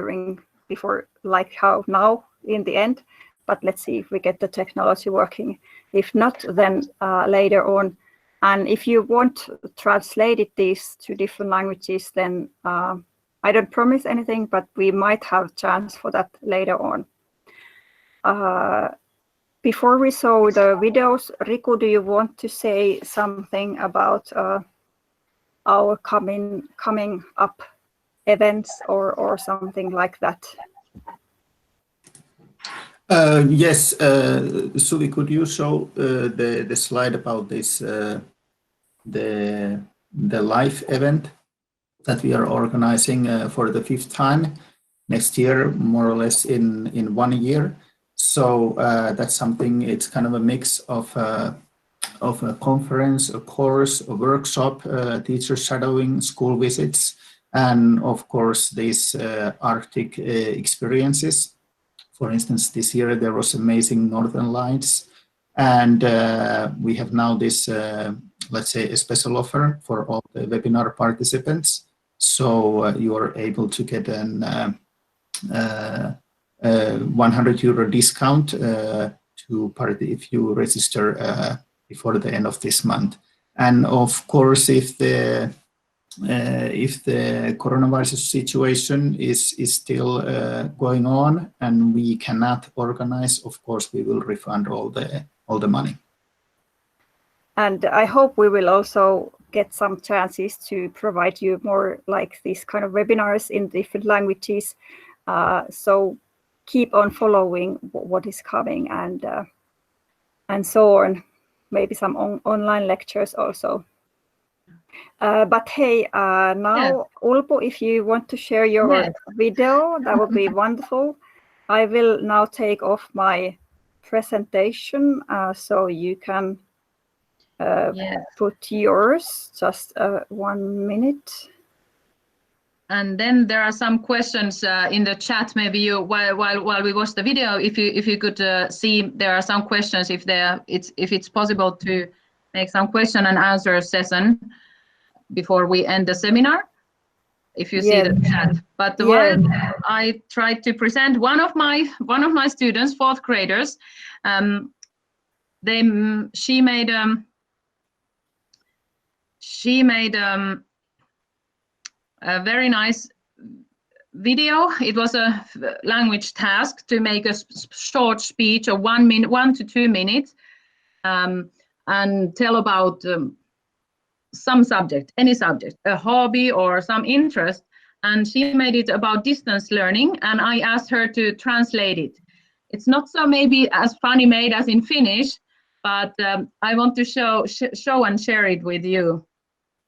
before, like how now in the end, but let's see if we get the technology working. If not, then later on. And if you want to translate these to different languages, then I don't promise anything, but we might have a chance for that later on. Before we saw the videos, Riku, do you want to say something about our coming up events or something like that? Yes, Suvi, could you show the slide about this, the the live event that we are organizing for the 5th time next year, more or less in 1 year. So that's something, it's kind of a mix of a conference, a course, a workshop, teacher shadowing, school visits, and of course these Arctic experiences. For instance, this year there was amazing Northern Lights, and we have now this, let's say, a special offer for all the webinar participants. So you are able to get an 100 euro discount to party if you register before the end of this month. And of course, if the coronavirus situation is still going on and we cannot organize, of course, we will refund all the money. And I hope we will also get some chances to provide you more like these kind of webinars in different languages. So keep on following what is coming and so on. Maybe some online lectures also. But hey, now Ulpo, if you want to share your video, that would be wonderful. I will now take off my presentation so you can put yours. Just 1 minute. And then there are some questions in the chat. Maybe you, while we watch the video, if you could see, there are some questions. If it's possible to make some question and answer session before we end the seminar, if you see the chat. But while I tried to present one of my students, 4th graders, she made a very nice video. It was a language task to make a short speech of 1 to 2 minutes and tell about some subject, any subject, a hobby or some interest. And she made it about distance learning, and I asked her to translate it. It's not so maybe as funny made as in Finnish, but I want to show and share it with you.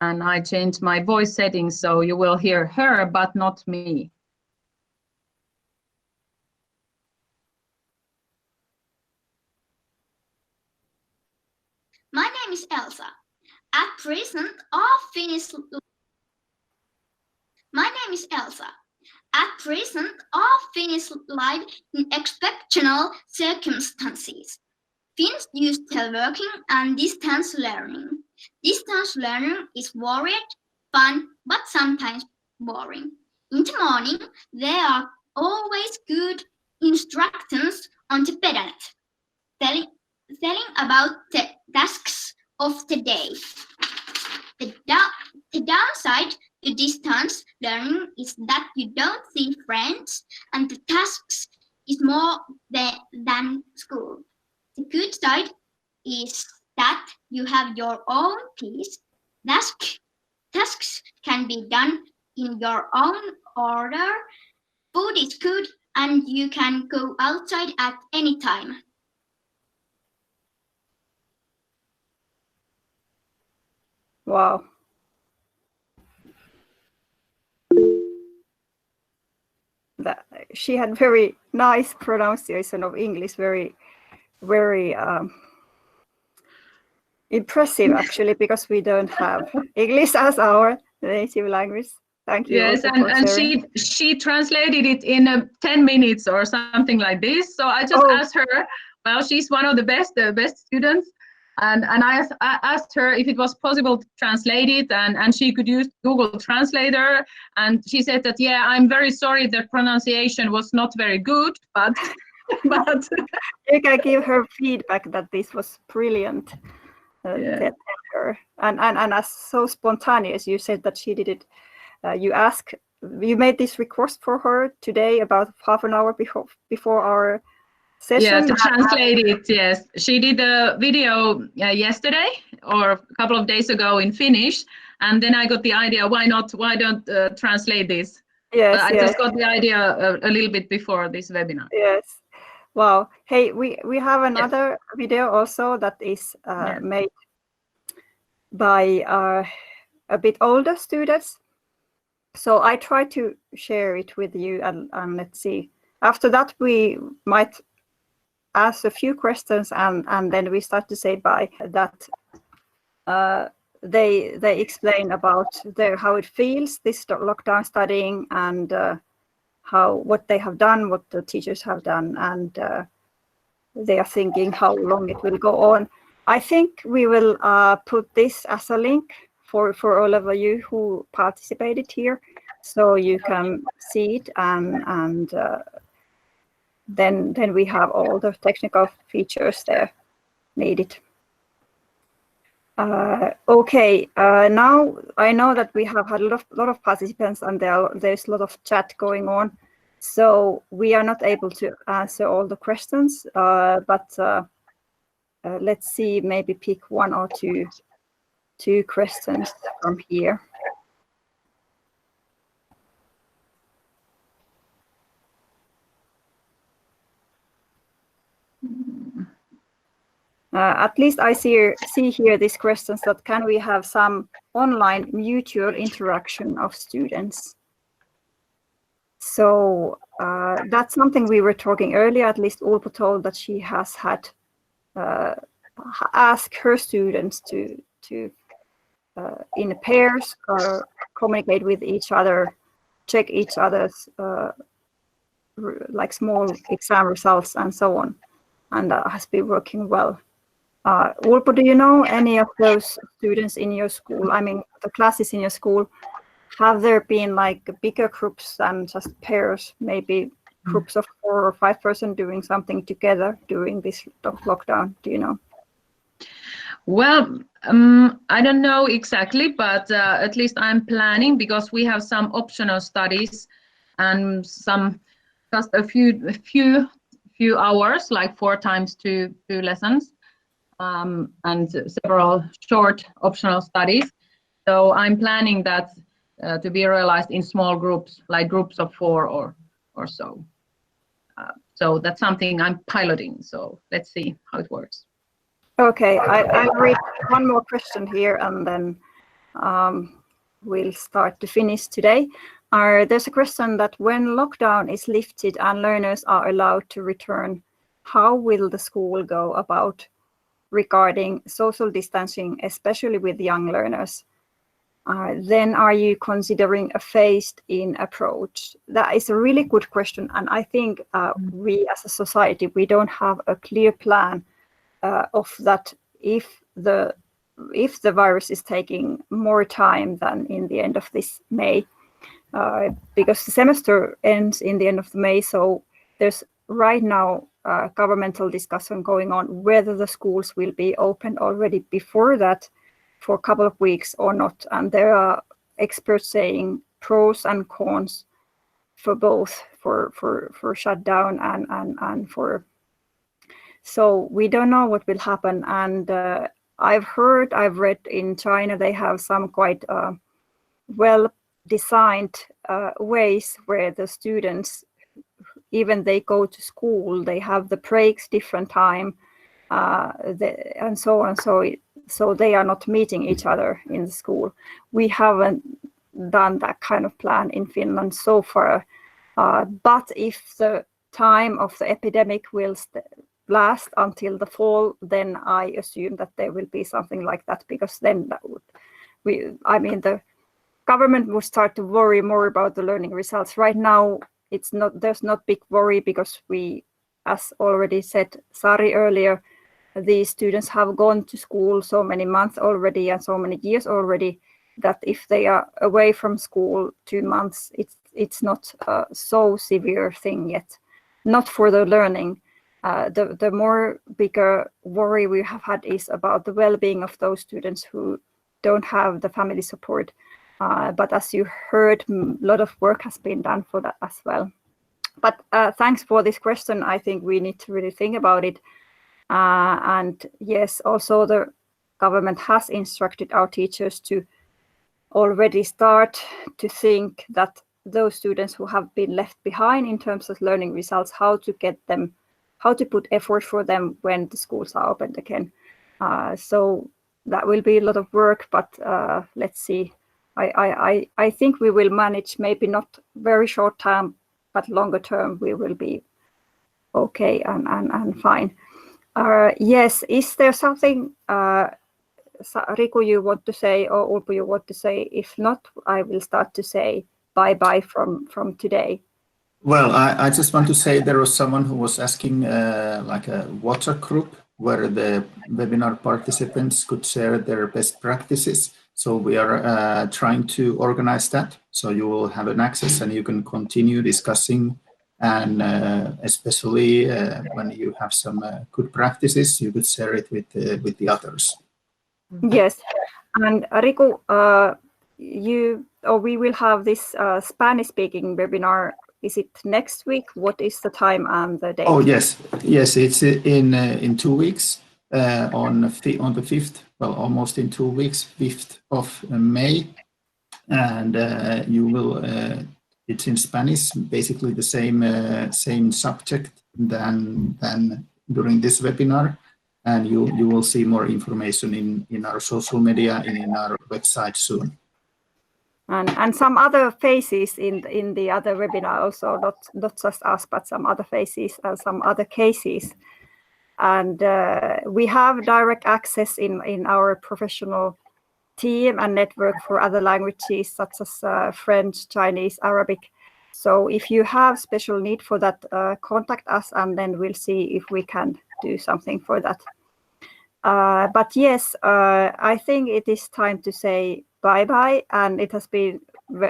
And I changed my voice settings so you will hear her, but not me. My name is Elsa. At present, all Finnish. My name is Elsa. At present, all Finnish live in exceptional circumstances. Finns use teleworking and distance learning. Distance learning is varied, fun, but sometimes boring. In the morning, there are always good instructions on the pedalette, telling about the tasks of the day. The downside to distance learning is that you don't see friends and the tasks is more than school. The good side is that you have your own pace. Tasks can be done in your own order. Food is good and you can go outside at any time. Wow. She had very nice pronunciation of English, very impressive actually, because we don't have English as our native language. Thank you. Yes, and she translated it in 10 minutes or something like this. So I just asked her, well, she's one of the best students. And I asked her if it was possible to translate it, and she could use Google Translator. And she said that, yeah, I'm very sorry the pronunciation was not very good, but but you can give her feedback that this was brilliant. Tell her. And as so spontaneous, you said that she did it. You made this request for her today about half an hour before our session. Yeah, to translate it, yes. She did a video yesterday or a couple of days ago in Finnish, and then I got the idea, why don't translate this? Yes, I just got the idea a little bit before this webinar. Yes. Wow. Hey, we have another video also that is made by a bit older students. So I try to share it with you, and let's see. After that, we might ask a few questions, and then we start to say bye. That they explain about how it feels, this lockdown studying, and what they have done, what the teachers have done, and they are thinking how long it will go on. I think we will put this as a link for all of you who participated here, so you can see it, and then we have all the technical features there needed. Okay, now I know that we have had a lot of participants, and there's a lot of chat going on, so we are not able to answer all the questions, but let's see, maybe pick one or two questions from here. At least I see here these questions that can we have some online mutual interaction of students? So that's something we were talking earlier. At least Ulpo told that she has had asked her students to in pairs communicate with each other, check each other's like small exam results and so on, and that has been working well. Ulpo, do you know any of those students in your school? I mean, the classes in your school, have there been like bigger groups than just pairs, maybe groups of 4 or 5 persons doing something together during this lockdown? Do you know? Well, I don't know exactly, but at least I'm planning, because we have some optional studies and some just a few hours, like 4 times 2 lessons, and several short optional studies. So I'm planning that to be realized in small groups, like groups of 4 or so. So that's something I'm piloting. So let's see how it works. Okay, I'll read one more question here, and then we'll start to finish today. There's a question that when lockdown is lifted and learners are allowed to return, how will the school go about regarding social distancing, especially with young learners? Then are you considering a phased-in approach? That is a really good question, and I think we as a society, we don't have a clear plan of that if the virus is taking more time than in the end of this May, because the semester ends in the end of May. So there's right now governmental discussion going on whether the schools will be open already before that for a couple of weeks or not. And there are experts saying pros and cons for both, for shutdown and for. So we don't know what will happen, and I've read in China they have some quite well-designed ways where the students, even they go to school, they have the breaks different time, and so on. So they are not meeting each other in the school. We haven't done that kind of plan in Finland so far, but if the time of the epidemic will last until the fall, then I assume that there will be something like that, because then that would, the government will start to worry more about the learning results. Right now, there's not big worry, because we, as already said Sari earlier, these students have gone to school so many months already and so many years already, that if they are away from school 2 months, it's not a so severe thing yet, not for the learning. The more bigger worry we have had is about the well-being of those students who don't have the family support. But as you heard, a lot of work has been done for that as well. But thanks for this question. I think we need to really think about it. And yes, also the government has instructed our teachers to already start to think that those students who have been left behind in terms of learning results, how to put effort for them when the schools are opened again. So that will be a lot of work, but let's see I think we will manage, maybe not very short term, but longer term we will be okay and fine. Yes, is there something, Riku, you want to say, or Urpo, you want to say? If not, I will start to say bye-bye from today. Well, I just want to say there was someone who was asking like a WhatsApp group where the webinar participants could share their best practices. So we are trying to organize that. So you will have an access and you can continue discussing. And especially when you have some good practices, you could share it with the others. Yes, and Riku, we will have this Spanish-speaking webinar. Is it next week? What is the time and the date? Oh yes, it's in 2 weeks on the 5th. Well, almost in 2 weeks, 5th of May, and you will. It's in Spanish, basically the same subject than during this webinar, and you will see more information in our social media and in our website soon. And some other faces in the other webinar also, not just us, but some other faces and some other cases. And we have direct access in our professional team and network for other languages such as French, Chinese, Arabic. So if you have special need for that, contact us and then we'll see if we can do something for that. But yes, I think it is time to say bye-bye, and it has been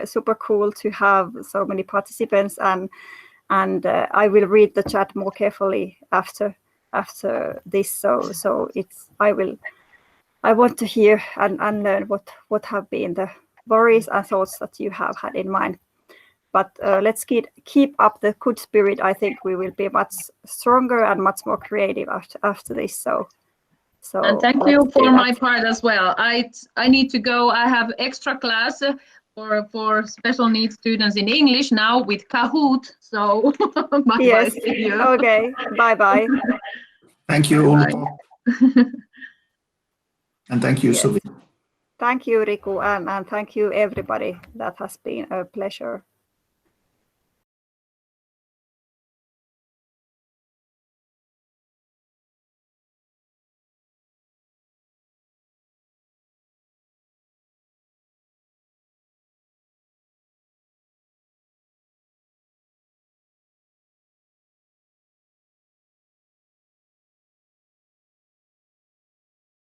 super cool to have so many participants, and I will read the chat more carefully after this. So I want to hear and learn what have been the worries and thoughts that you have had in mind. But let's keep up the good spirit. I think we will be much stronger and much more creative after this. So and thank you for my part as well. I need to go. I have extra class for special needs students in English now with Kahoot. So bye yes. bye. See you. Okay. Bye. Thank you, Urpo. And thank you, Yes. Suvi. Thank you, Riku, and thank you, everybody. That has been a pleasure.